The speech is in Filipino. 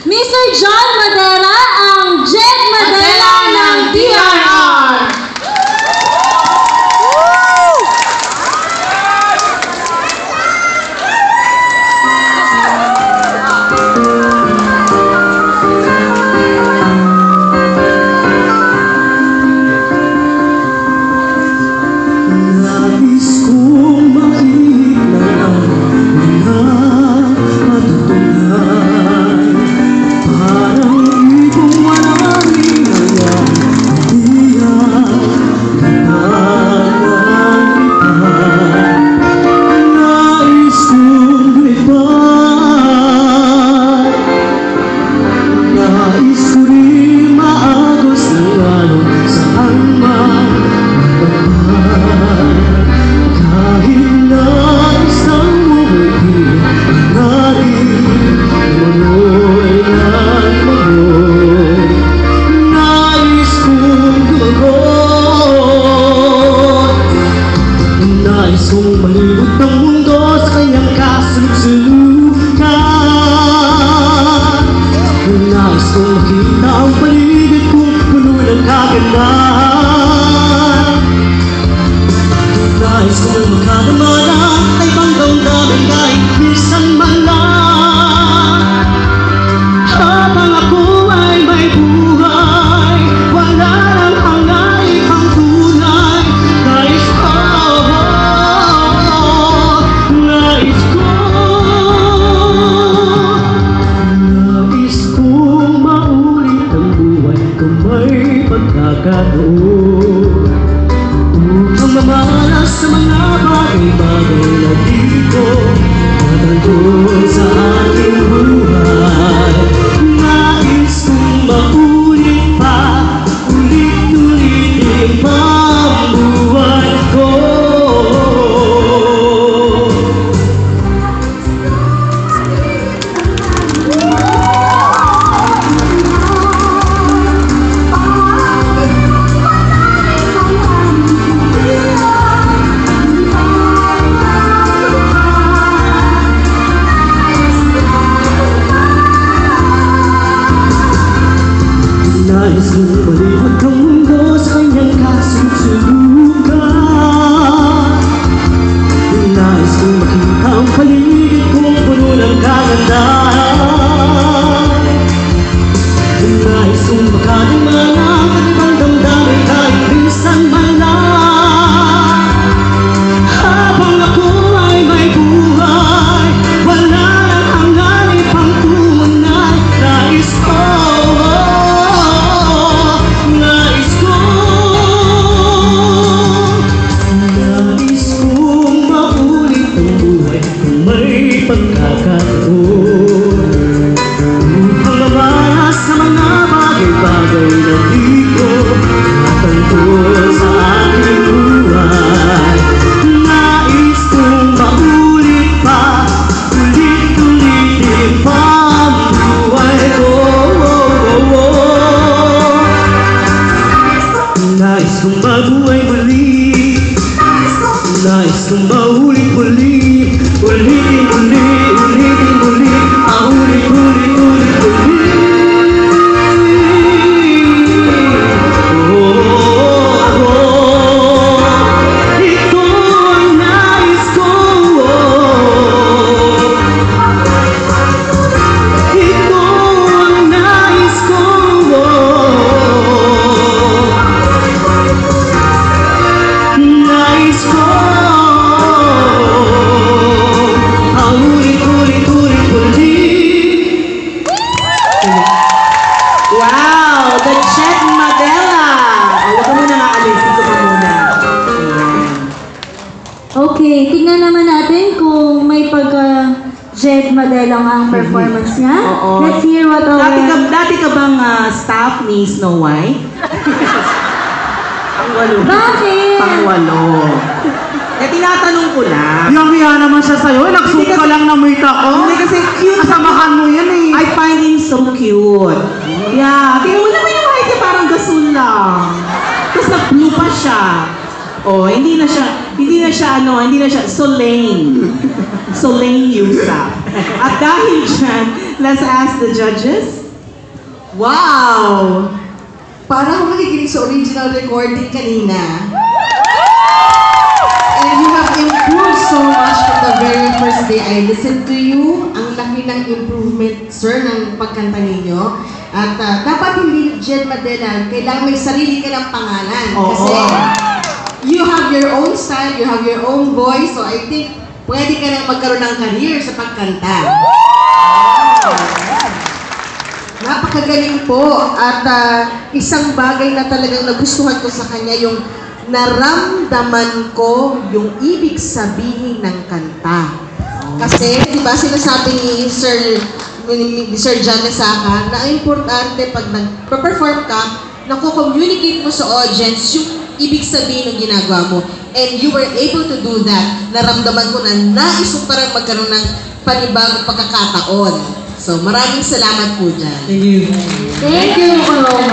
Mr. John Madela, ang Jet Madela ng DRR. Upang mamalas sa mga bagay-bagay na dito natagpuan sa ating buhay. Nais kong maulit pa, ulit-ulitin pa ang buhay ko. Nais kong malibot ang mundo sa kanyang kasunod-sunugan. Nais kong makita ang paligid kong puno ng kagandahan. Nais kong makalimanang at ibang damdamin kahit minsan man lang. Habang ako ay may buhay, wala nang hangarin pang tunay. Nais ko pagkakataon upang mamalas sa mga bagay-bagay na dito natagpuan sa aking buhay. Nais kong maulit pa, ulit-ulitin pa ang buhay ko. Nais kong mabuhay muli, nais kong maulit muli. Ulitin muli, ulitin muli, ulit, ulit, ulit, ulit. Ito ang nais ko. Ito ang nais ko. Nais ko. Wow! The Jet Madela! Huwag ka muna naalis. Dito ka muna. Okay, tingnan naman natin kung may pagka-Jet Madela ang performance niya. Oo. Let's hear what our... Dati ka bang staff ni Snow White? Pangwalo. Bakit? Pangwalo. Tinatanong ko lang. Yang naman siya sa'yo. Nagsuot ka lang na may tako. Hindi kasi cute. Kasamahan mo yan eh. I find him so cute. Yeah. Tingnan mo naman yung height niya, parang gasol lang. Tapos nag-blue pa siya. Oh, hindi na siya Soleil Yusa. At dahil dyan, Let's ask the judges. Wow! Para akong nakikinig sa original recording kanina. And you have improved so much from the very first day I listened to you. Ang laki ng improvement, sir, ng pagkanta ninyo. At dapat hindi Jed Madela, kailangan may sarili ka ng pangalan. Kasi you have your own style, you have your own voice. So I think pwede ka nang magkaroon ng career sa pagkanta. Napakagaling po. At isang bagay na talagang nagustuhan ko sa kanya, yung naramdaman ko yung ibig sabihin ng kanta. Kasi, di ba, sinasabi ni Sir John Nesaka na ang importante pag nag-perform ka, naku-communicate mo sa audience yung ibig sabihin ng ginagawa mo. And you were able to do that. Naramdaman ko na nais mo parang magkaroon ng panibagong pagkakataon. So, maraming salamat po dyan. Thank you. Thank you, Paloma.